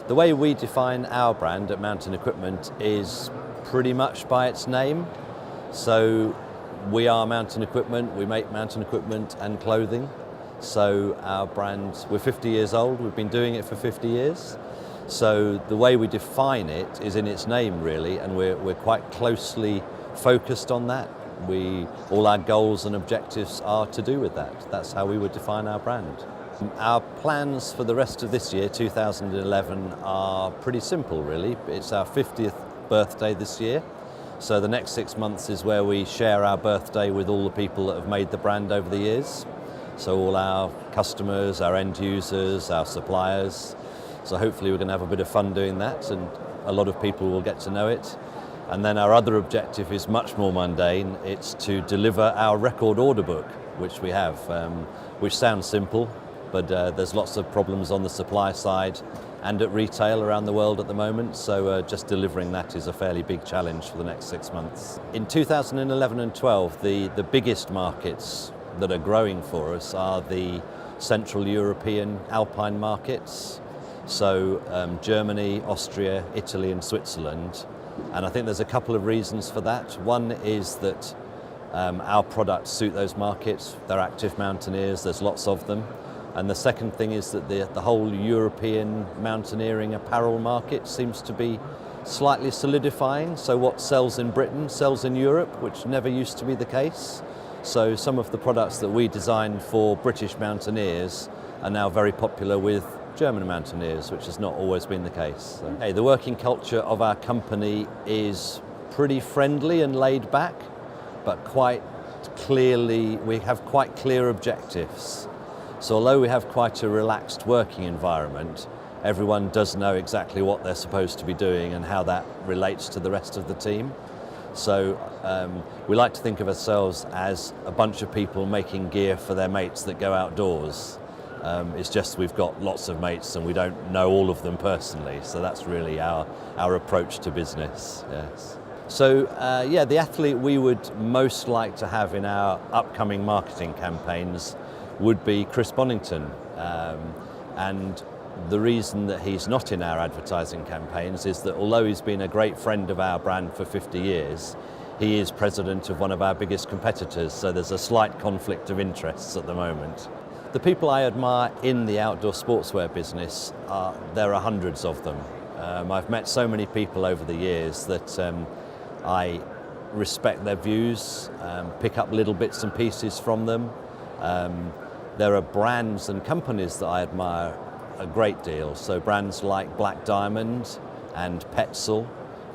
The way we define our brand at Mountain Equipment is pretty much by its name. So we are Mountain Equipment, we make mountain equipment and clothing. So our brand, we're 50 years old, we've been doing it for 50 years. So the way we define it is in its name really, and we're quite closely focused on that. All our goals and objectives are to do with that. That's how we would define our brand. Our plans for the rest of this year, 2011, are pretty simple really. It's our 50th birthday this year. So the next 6 months is where we share our birthday with all the people that have made the brand over the years. So all our customers, our end users, our suppliers. So hopefully we're going to have a bit of fun doing that, and a lot of people will get to know it. And then our other objective is much more mundane. It's to deliver our record order book, which we have, which sounds simple, but there's lots of problems on the supply side and at retail around the world at the moment. So just delivering that is a fairly big challenge for the next 6 months. In 2011 and 12, the biggest markets that are growing for us are the Central European Alpine markets. So Germany, Austria, Italy and Switzerland. And I think there's a couple of reasons for that. One is that our products suit those markets. They're active mountaineers, there's lots of them. And the second thing is that the whole European mountaineering apparel market seems to be slightly solidifying. So what sells in Britain sells in Europe, which never used to be the case. So some of the products that we designed for British mountaineers are now very popular with German mountaineers, which has not always been the case. So, hey, the working culture of our company is pretty friendly and laid back, but quite clearly, we have quite clear objectives. So although we have quite a relaxed working environment, everyone does know exactly what they're supposed to be doing and how that relates to the rest of the team. So we like to think of ourselves as a bunch of people making gear for their mates that go outdoors. It's just we've got lots of mates and we don't know all of them personally, so that's really our approach to business. Yes. So yeah, the athlete we would most like to have in our upcoming marketing campaigns would be Chris Bonington, and the reason that he's not in our advertising campaigns is that although he's been a great friend of our brand for 50 years, he is president of one of our biggest competitors, so there's a slight conflict of interests at the moment. The people I admire in the outdoor sportswear business, there are hundreds of them. I've met so many people over the years that I respect their views, pick up little bits and pieces from them. There are brands and companies that I admire a great deal. So brands like Black Diamond and Petzl,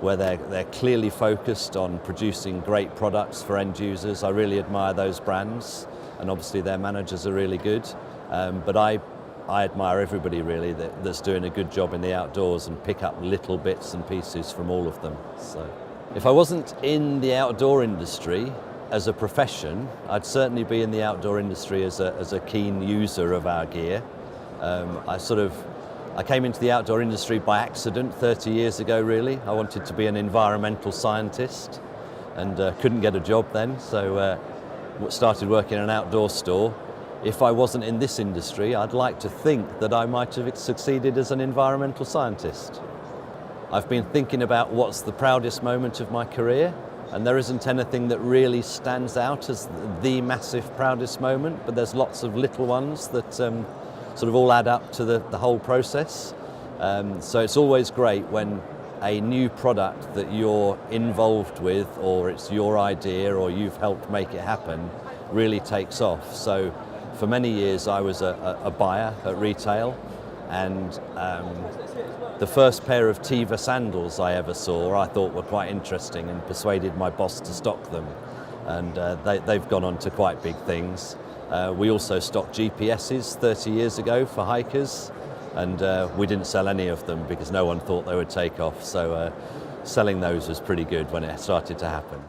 where they're clearly focused on producing great products for end users. I really admire those brands, and obviously their managers are really good. But I admire everybody really that's doing a good job in the outdoors and pick up little bits and pieces from all of them. So if I wasn't in the outdoor industry as a profession, I'd certainly be in the outdoor industry as a keen user of our gear. I came into the outdoor industry by accident 30 years ago really. I wanted to be an environmental scientist and couldn't get a job then, so started working in an outdoor store. If I wasn't in this industry, I'd like to think that I might have succeeded as an environmental scientist. I've been thinking about what's the proudest moment of my career, and there isn't anything that really stands out as the massive proudest moment, but there's lots of little ones that sort of all add up to the whole process. So it's always great when a new product that you're involved with, or it's your idea, or you've helped make it happen, really takes off. So for many years I was a buyer at retail, and the first pair of Teva sandals I ever saw I thought were quite interesting and persuaded my boss to stock them, and they've gone on to quite big things. We also stocked GPSs 30 years ago for hikers, and we didn't sell any of them because no one thought they would take off, so selling those was pretty good when it started to happen.